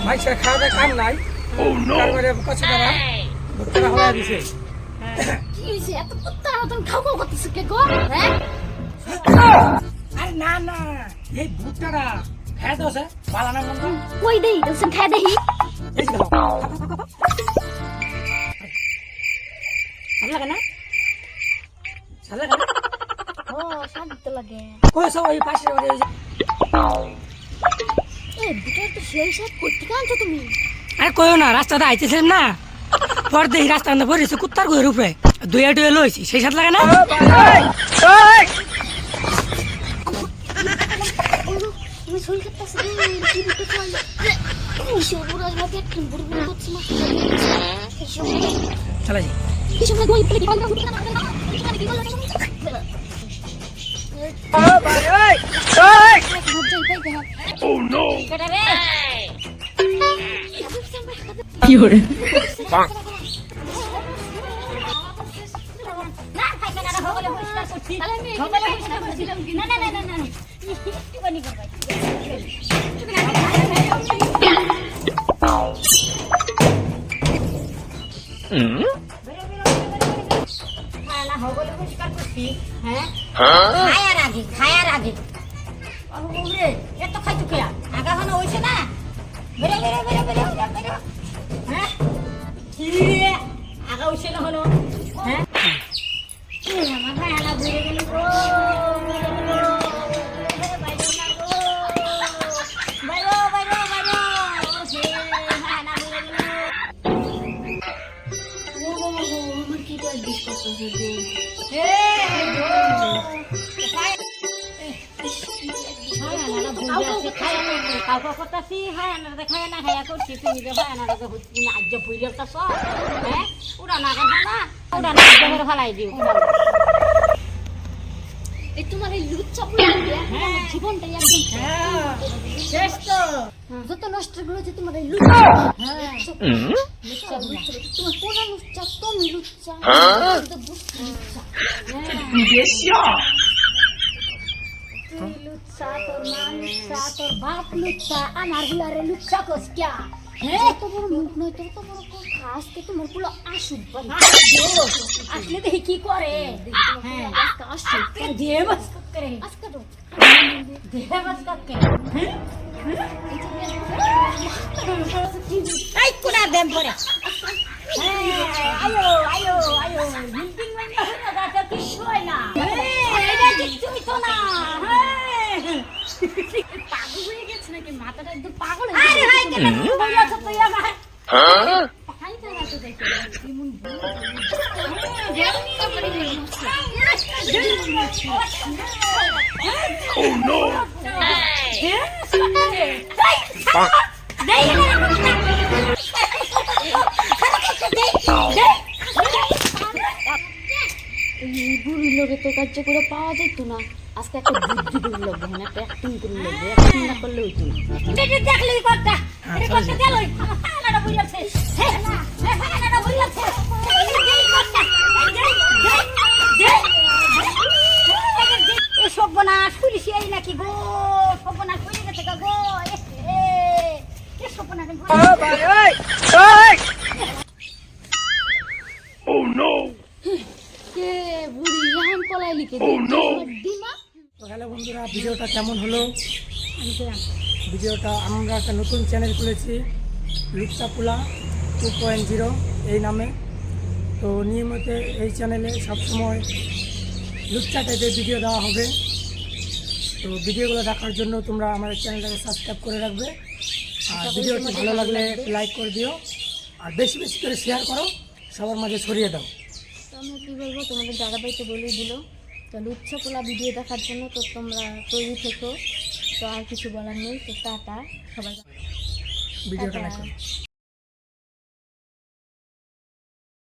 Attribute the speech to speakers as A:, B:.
A: মাইসের খাওয়া দাওয়া কাম নাই। তারপরে কচু তারা ভুট্টারা হওয়া দিছে।
B: কি হইছে এত কুত্তার মতন খাও খাও করতেছ কে গো? হ্যাঁ
A: আরে না না, এই ভুট্টারা খায় দোছে বালা না মন্দ।
B: কই দেই দোসন খায় দেহি।
A: এই যে খাও। ভালো লাগে না? ভালো লাগে না?
B: ও স্বাদ তো লাগে।
A: কই সব ওই পাশে ওই যে
B: এ দুটো তো সেই স্বাদ করতে আনছো তুমি?
A: আরে কইও না, রাস্তাতে আইতেছিলাম না, পর দেখি রাস্তার মধ্যে পড়েছে কুত্তার গুয়ের উপরে দুইয়া টুয়ে লইছি, সেই সাথে লাগে না?
B: তুমি শুন করতেছ কি দুটো খাই। এই সবুর আজ মতে একটু বুড়বুড় করছ না।
A: চলে যাই।
B: কি সময় গই প্লে পাল্টা উঠে না না। কি বলছ?
C: Oh no!
B: কেডা রে?
C: কি হরে?
B: না খাই কেডা হবলে পরিষ্কার করছি। হবলে পরিষ্কার করছিলাম কি? না না না না না। কি বানি করবা? খালা হবলে পরিষ্কার করছি। হ্যাঁ? খায়ার আগে। বাবু রে, এত খাইছো কি? আগা হনো হইছে না? বেরে। হ্যাঁ? কি রে? আগা হইছে না হলো? হ্যাঁ? এ আমার খায়ালা ঘুরে গেল গো। বাইরো। সে খায়ালা ঘুরে গেল। ও আমার কি করে ডিসকাস করছে? এ গো। কাউকে করতেছি হ্যাঁ আনারা খায় না খায়া করছি তুমি যে ভাই আনারা হচ্ছে না আজ ভুইলে একটা সব হ্যাঁ ওরা না করবে না ওরা না করে ফেলাই দিও এই তোমার এই লুচ্চা পুরো জীবনটাই একদম শেষ তো যত নষ্ট গুলো যে তোমার এই লুচ্চা তোমার কোন লুচ্চা তুমি লুচ্চা তুই লুচ্চা তোর মা লুচ্চা তোর বাপ লুচ্চা আমার গুলারে লুচ্চা কস কিয়া হ্যাঁ তো বড় মুখ নয় তোর তো বড় কথা আজকে তোমার গুলো আসুক বাড়ি আসলে দেখি কি করে হ্যাঁ আজকে আসুক দিয়ে বাস করে আজকে তো দিয়ে বাস করে এই কোনা দেম পরে আয়ো বিল্ডিং মানে হলো গাটা কিছু হয় না এটা কিছুই তো না পাগল হয়ে গেছে নাকি মাথাটা একদম পাগল হয়ে গেছে আরে ভাই কেন বলছো তুই আমার হ্যাঁ পাখাই তারা তো দেখে কেমন
C: Oh no!
B: বুড়ি লোকে তো কার্য করে পাওয়া যেত না আজকে একটা বুদ্ধি করে লাগবে হ্যাঁ একটা অ্যাক্টিং করে লাগবে অ্যাক্টিং না করলে হইতো না দেখলেই কথা এটা করতে গেল হানাটা বুঝাচ্ছে হ্যাঁ হানাটা বুঝাচ্ছে এই কথা এ সর্বনাশ পুলিশ এই নাকি গো সর্বনাশ হয়ে গেছে গো এ সর্বনাশ
C: Oh no!
B: কে বুড়ি এখন পলাইলি কে
C: Oh no!
B: দিমা
A: তো হ্যালো বন্ধুরা, ভিডিওটা কেমন হলো? ভিডিওটা আমরা একটা নতুন চ্যানেল খুলেছি লুচ্চা পোলা 2.0 এই নামে। তো নিয়মিত এই চ্যানেলে সবসময় লুচ্চা টাইপের ভিডিও দেওয়া হবে। তো ভিডিওগুলো দেখার জন্য তোমরা আমাদের চ্যানেলটাকে সাবস্ক্রাইব করে রাখবে। আর ভিডিওটি ভালো লাগলে লাইক করে দিও আর বেশি বেশি করে শেয়ার করো, সবার মাঝে ছড়িয়ে দাও।
B: তো আমি কী বলবো তোমাদের দাদাভাই তো বলেই দিল তো লুচ্চা পোলা ভিডিও দেখার জন্য তো তোমরা তৈরি থেকো তো আর কিছু বলার নেই তো টাটা সবাই
A: ভিডিওটা
B: টাটা।
A: দেখো।